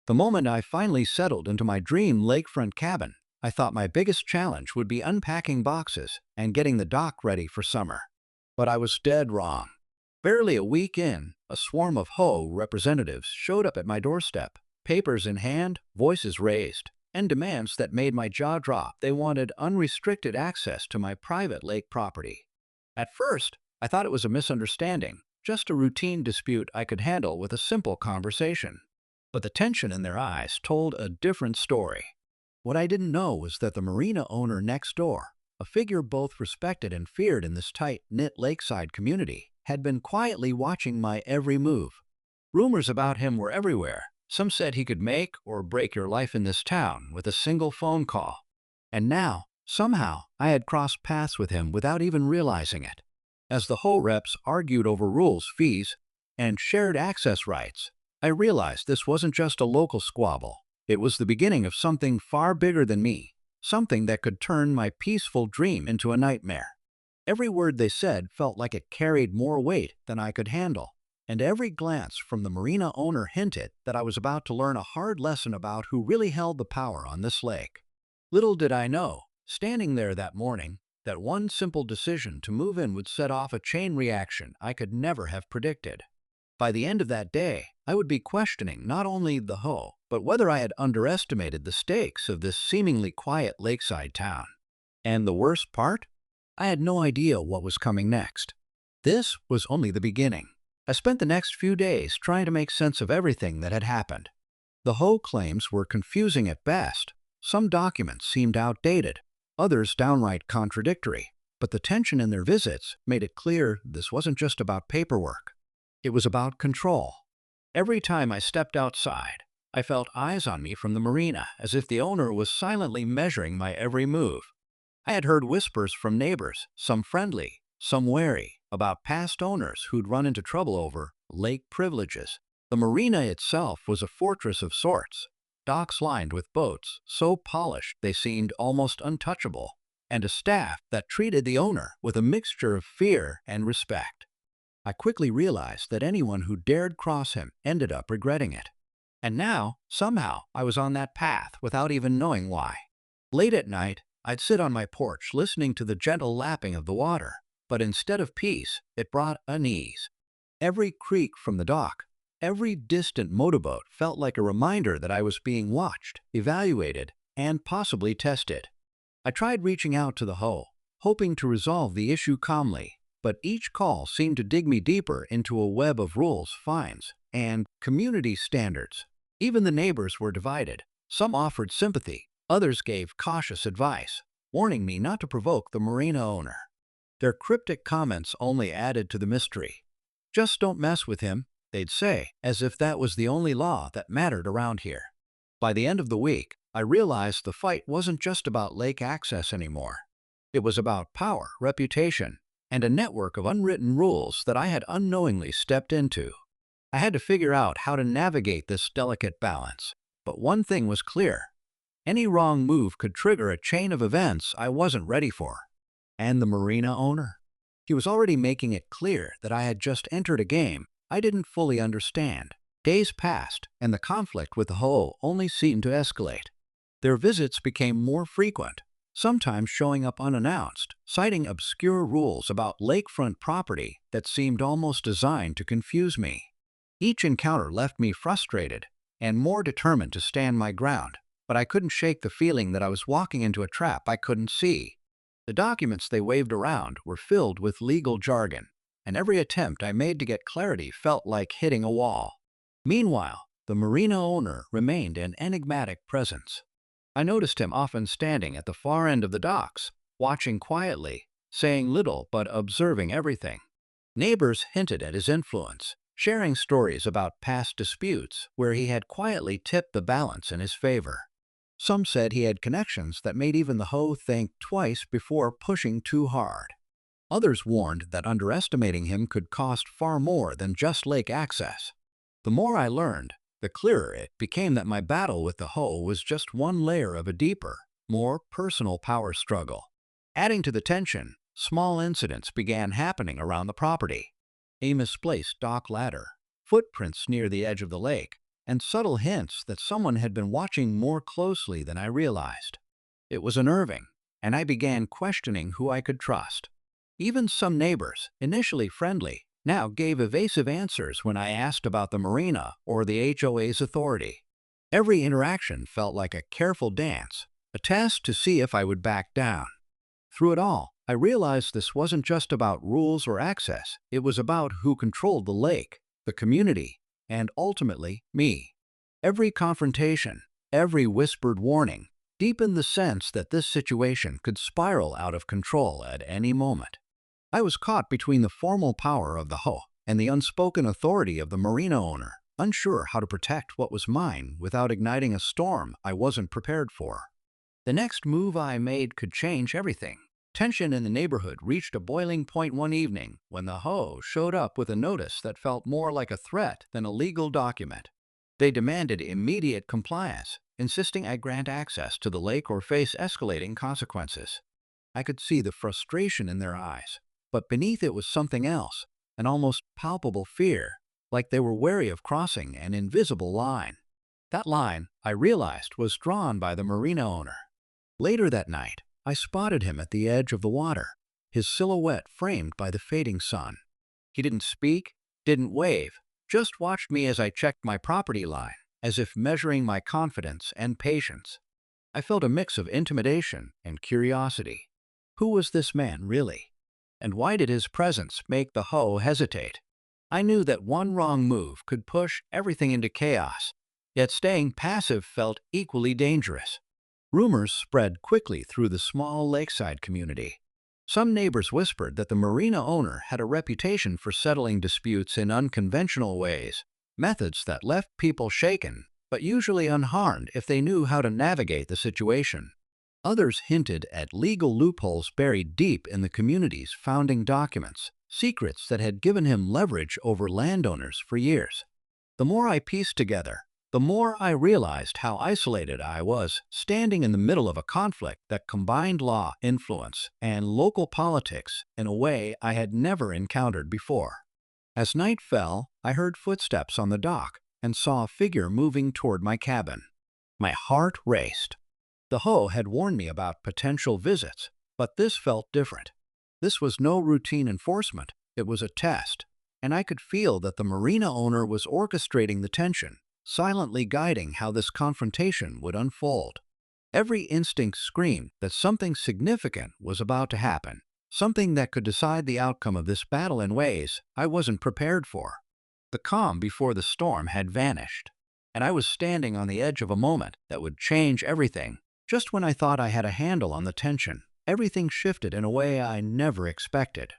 The moment I finally settled into my dream lakefront cabin, I thought my biggest challenge would be unpacking boxes and getting the dock ready for summer. But I was dead wrong. Barely a week in, a swarm of HOA representatives showed up at my doorstep, papers in hand, voices raised, and demands that made my jaw drop. They wanted unrestricted access to my private lake property. At first, I thought it was a misunderstanding, just a routine dispute I could handle with a simple conversation. But the tension in their eyes told a different story. What I didn't know was that the marina owner next door, a figure both respected and feared in this tight-knit lakeside community, had been quietly watching my every move. Rumors about him were everywhere. Some said he could make or break your life in this town with a single phone call. And now, somehow, I had crossed paths with him without even realizing it. As the HOA reps argued over rules, fees, and shared access rights, I realized this wasn't just a local squabble. It was the beginning of something far bigger than me, something that could turn my peaceful dream into a nightmare. Every word they said felt like it carried more weight than I could handle, and every glance from the marina owner hinted that I was about to learn a hard lesson about who really held the power on this lake. Little did I know, standing there that morning, that one simple decision to move in would set off a chain reaction I could never have predicted. By the end of that day, I would be questioning not only the HOA, but whether I had underestimated the stakes of this seemingly quiet lakeside town. And the worst part? I had no idea what was coming next. This was only the beginning. I spent the next few days trying to make sense of everything that had happened. The HOA claims were confusing at best. Some documents seemed outdated, others downright contradictory, but the tension in their visits made it clear this wasn't just about paperwork. It was about control. Every time I stepped outside, I felt eyes on me from the marina, as if the owner was silently measuring my every move. I had heard whispers from neighbors, some friendly, some wary, about past owners who'd run into trouble over lake privileges. The marina itself was a fortress of sorts, docks lined with boats so polished they seemed almost untouchable, and a staff that treated the owner with a mixture of fear and respect. I quickly realized that anyone who dared cross him ended up regretting it. And now, somehow, I was on that path without even knowing why. Late at night, I'd sit on my porch listening to the gentle lapping of the water, but instead of peace, it brought unease. Every creak from the dock, every distant motorboat felt like a reminder that I was being watched, evaluated, and possibly tested. I tried reaching out to the HOA, hoping to resolve the issue calmly, but each call seemed to dig me deeper into a web of rules, fines, and community standards. Even the neighbors were divided. Some offered sympathy, others gave cautious advice, warning me not to provoke the marina owner. Their cryptic comments only added to the mystery. "Just don't mess with him," they'd say, as if that was the only law that mattered around here. By the end of the week, I realized the fight wasn't just about lake access anymore. It was about power, reputation, and a network of unwritten rules that I had unknowingly stepped into. I had to figure out how to navigate this delicate balance. But one thing was clear. Any wrong move could trigger a chain of events I wasn't ready for. And the marina owner? He was already making it clear that I had just entered a game I didn't fully understand. Days passed, and the conflict with the HOA only seemed to escalate. Their visits became more frequent, sometimes showing up unannounced, citing obscure rules about lakefront property that seemed almost designed to confuse me. Each encounter left me frustrated and more determined to stand my ground, but I couldn't shake the feeling that I was walking into a trap I couldn't see. The documents they waved around were filled with legal jargon, and every attempt I made to get clarity felt like hitting a wall. Meanwhile, the marina owner remained an enigmatic presence. I noticed him often standing at the far end of the docks, watching quietly, saying little but observing everything. Neighbors hinted at his influence, sharing stories about past disputes where he had quietly tipped the balance in his favor. Some said he had connections that made even the HOA think twice before pushing too hard. Others warned that underestimating him could cost far more than just lake access. The more I learned, the clearer it became that my battle with the HOA was just one layer of a deeper, more personal power struggle. Adding to the tension, small incidents began happening around the property. A misplaced dock ladder, footprints near the edge of the lake, and subtle hints that someone had been watching more closely than I realized. It was unnerving, and I began questioning who I could trust. Even some neighbors, initially friendly, now gave evasive answers when I asked about the marina or the HOA's authority. Every interaction felt like a careful dance, a test to see if I would back down. Through it all, I realized this wasn't just about rules or access, it was about who controlled the lake, the community, and ultimately, me. Every confrontation, every whispered warning, deepened the sense that this situation could spiral out of control at any moment. I was caught between the formal power of the HOA and the unspoken authority of the marina owner, unsure how to protect what was mine without igniting a storm I wasn't prepared for. The next move I made could change everything. Tension in the neighborhood reached a boiling point one evening when the HOA showed up with a notice that felt more like a threat than a legal document. They demanded immediate compliance, insisting I grant access to the lake or face escalating consequences. I could see the frustration in their eyes, but beneath it was something else, an almost palpable fear, like they were wary of crossing an invisible line. That line, I realized, was drawn by the marina owner. Later that night, I spotted him at the edge of the water, his silhouette framed by the fading sun. He didn't speak, didn't wave, just watched me as I checked my property line, as if measuring my confidence and patience. I felt a mix of intimidation and curiosity. Who was this man, really? And why did his presence make the HOA hesitate? I knew that one wrong move could push everything into chaos, yet staying passive felt equally dangerous. Rumors spread quickly through the small lakeside community. Some neighbors whispered that the marina owner had a reputation for settling disputes in unconventional ways, methods that left people shaken, but usually unharmed if they knew how to navigate the situation. Others hinted at legal loopholes buried deep in the community's founding documents, secrets that had given him leverage over landowners for years. The more I pieced together, the more I realized how isolated I was, standing in the middle of a conflict that combined law, influence, and local politics in a way I had never encountered before. As night fell, I heard footsteps on the dock and saw a figure moving toward my cabin. My heart raced. The HOA had warned me about potential visits, but this felt different. This was no routine enforcement, it was a test, and I could feel that the marina owner was orchestrating the tension, silently guiding how this confrontation would unfold. Every instinct screamed that something significant was about to happen, something that could decide the outcome of this battle in ways I wasn't prepared for. The calm before the storm had vanished, and I was standing on the edge of a moment that would change everything. Just when I thought I had a handle on the tension, everything shifted in a way I never expected.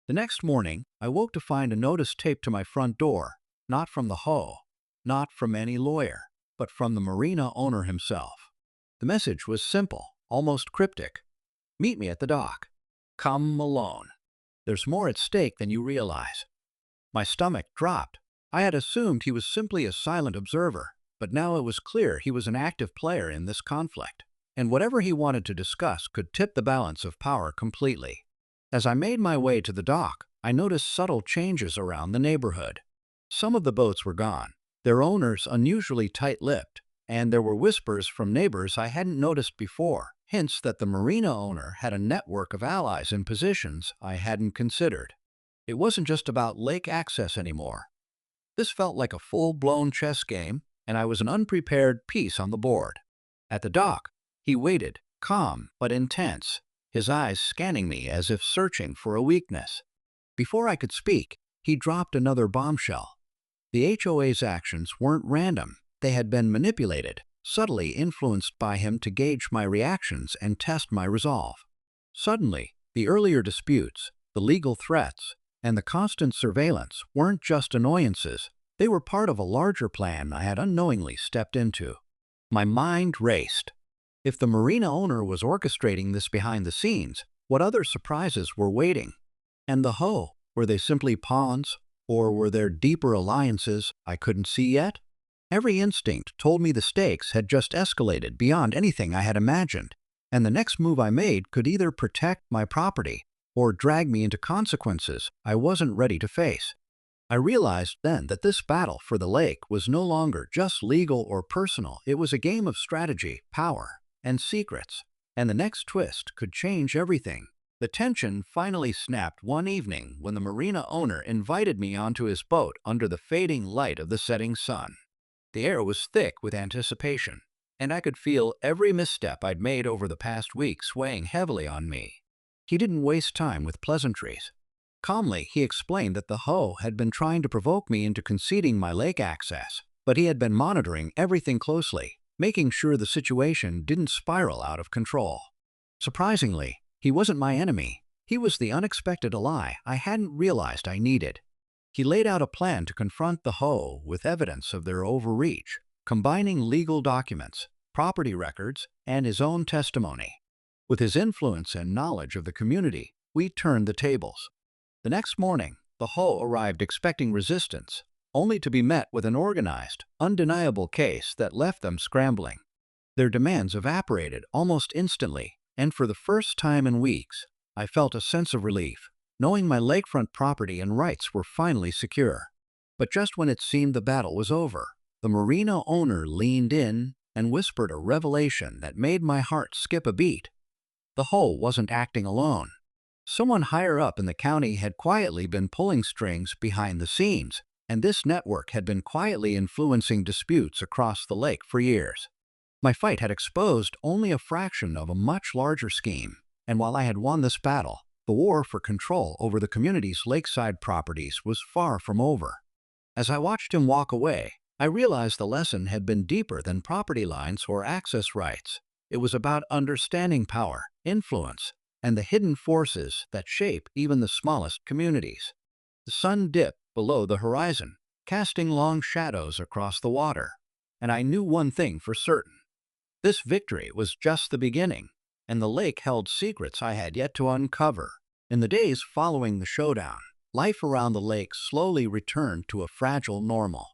The next morning, I woke to find a notice taped to my front door, not from the HOA, not from any lawyer, but from the marina owner himself. The message was simple, almost cryptic. Meet me at the dock. Come alone. There's more at stake than you realize. My stomach dropped. I had assumed he was simply a silent observer, but now it was clear he was an active player in this conflict, and whatever he wanted to discuss could tip the balance of power completely. As I made my way to the dock, I noticed subtle changes around the neighborhood. Some of the boats were gone, their owners unusually tight-lipped, and there were whispers from neighbors I hadn't noticed before, hints that the marina owner had a network of allies in positions I hadn't considered. It wasn't just about lake access anymore. This felt like a full-blown chess game, and I was an unprepared piece on the board. At the dock, he waited, calm but intense, his eyes scanning me as if searching for a weakness. Before I could speak, he dropped another bombshell. The HOA's actions weren't random. They had been manipulated, subtly influenced by him to gauge my reactions and test my resolve. Suddenly, the earlier disputes, the legal threats, and the constant surveillance weren't just annoyances. They were part of a larger plan I had unknowingly stepped into. My mind raced. If the marina owner was orchestrating this behind the scenes, what other surprises were waiting? And the HOA, were they simply pawns? Or were there deeper alliances I couldn't see yet? Every instinct told me the stakes had just escalated beyond anything I had imagined, and the next move I made could either protect my property or drag me into consequences I wasn't ready to face. I realized then that this battle for the lake was no longer just legal or personal. It was a game of strategy, power, and secrets. And the next twist could change everything. The tension finally snapped one evening when the marina owner invited me onto his boat under the fading light of the setting sun. The air was thick with anticipation, and I could feel every misstep I'd made over the past week swaying heavily on me. He didn't waste time with pleasantries. Calmly, he explained that the Ho had been trying to provoke me into conceding my lake access, but he had been monitoring everything closely, making sure the situation didn't spiral out of control. Surprisingly, he wasn't my enemy. He was the unexpected ally I hadn't realized I needed. He laid out a plan to confront the Ho with evidence of their overreach, combining legal documents, property records, and his own testimony. With his influence and knowledge of the community, we turned the tables. The next morning, the Ho arrived expecting resistance, only to be met with an organized, undeniable case that left them scrambling. Their demands evaporated almost instantly, and for the first time in weeks, I felt a sense of relief, knowing my lakefront property and rights were finally secure. But just when it seemed the battle was over, the marina owner leaned in and whispered a revelation that made my heart skip a beat. The Ho wasn't acting alone. Someone higher up in the county had quietly been pulling strings behind the scenes, and this network had been quietly influencing disputes across the lake for years. My fight had exposed only a fraction of a much larger scheme, and while I had won this battle, the war for control over the community's lakeside properties was far from over. As I watched him walk away, I realized the lesson had been deeper than property lines or access rights. It was about understanding power, influence, and the hidden forces that shape even the smallest communities. The sun dipped below the horizon, casting long shadows across the water, and I knew one thing for certain. This victory was just the beginning, and the lake held secrets I had yet to uncover. In the days following the showdown, life around the lake slowly returned to a fragile normal.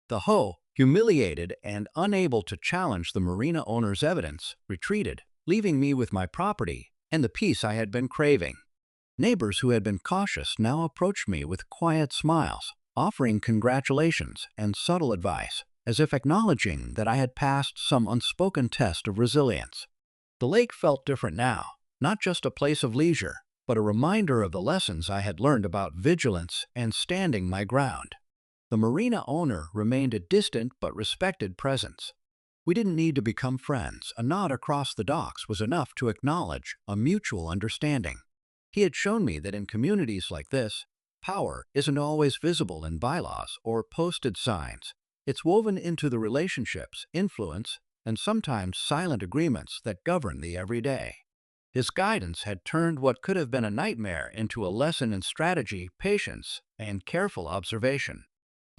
The Ho, humiliated and unable to challenge the marina owner's evidence, retreated, leaving me with my property and the peace I had been craving. Neighbors who had been cautious now approached me with quiet smiles, offering congratulations and subtle advice, as if acknowledging that I had passed some unspoken test of resilience. The lake felt different now, not just a place of leisure, but a reminder of the lessons I had learned about vigilance and standing my ground. The marina owner remained a distant but respected presence. We didn't need to become friends. A nod across the docks was enough to acknowledge a mutual understanding. He had shown me that in communities like this, power isn't always visible in bylaws or posted signs. It's woven into the relationships, influence, and sometimes silent agreements that govern the everyday. His guidance had turned what could have been a nightmare into a lesson in strategy, patience, and careful observation.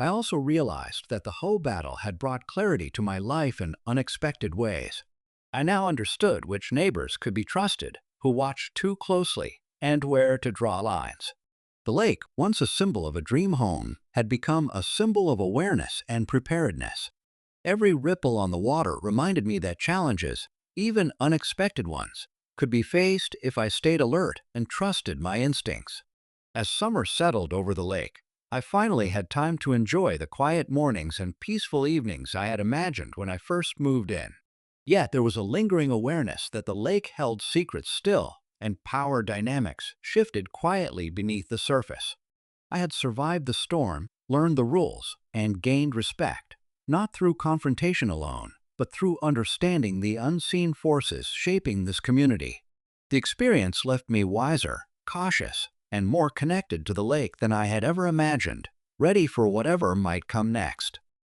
I also realized that the Ho battle had brought clarity to my life in unexpected ways. I now understood which neighbors could be trusted, who watched too closely, and where to draw lines. The lake, once a symbol of a dream home, had become a symbol of awareness and preparedness. Every ripple on the water reminded me that challenges, even unexpected ones, could be faced if I stayed alert and trusted my instincts. As summer settled over the lake, I finally had time to enjoy the quiet mornings and peaceful evenings I had imagined when I first moved in. Yet there was a lingering awareness that the lake held secrets still, and power dynamics shifted quietly beneath the surface. I had survived the storm, learned the rules, and gained respect, not through confrontation alone, but through understanding the unseen forces shaping this community. The experience left me wiser, cautious, and more connected to the lake than I had ever imagined, ready for whatever might come next.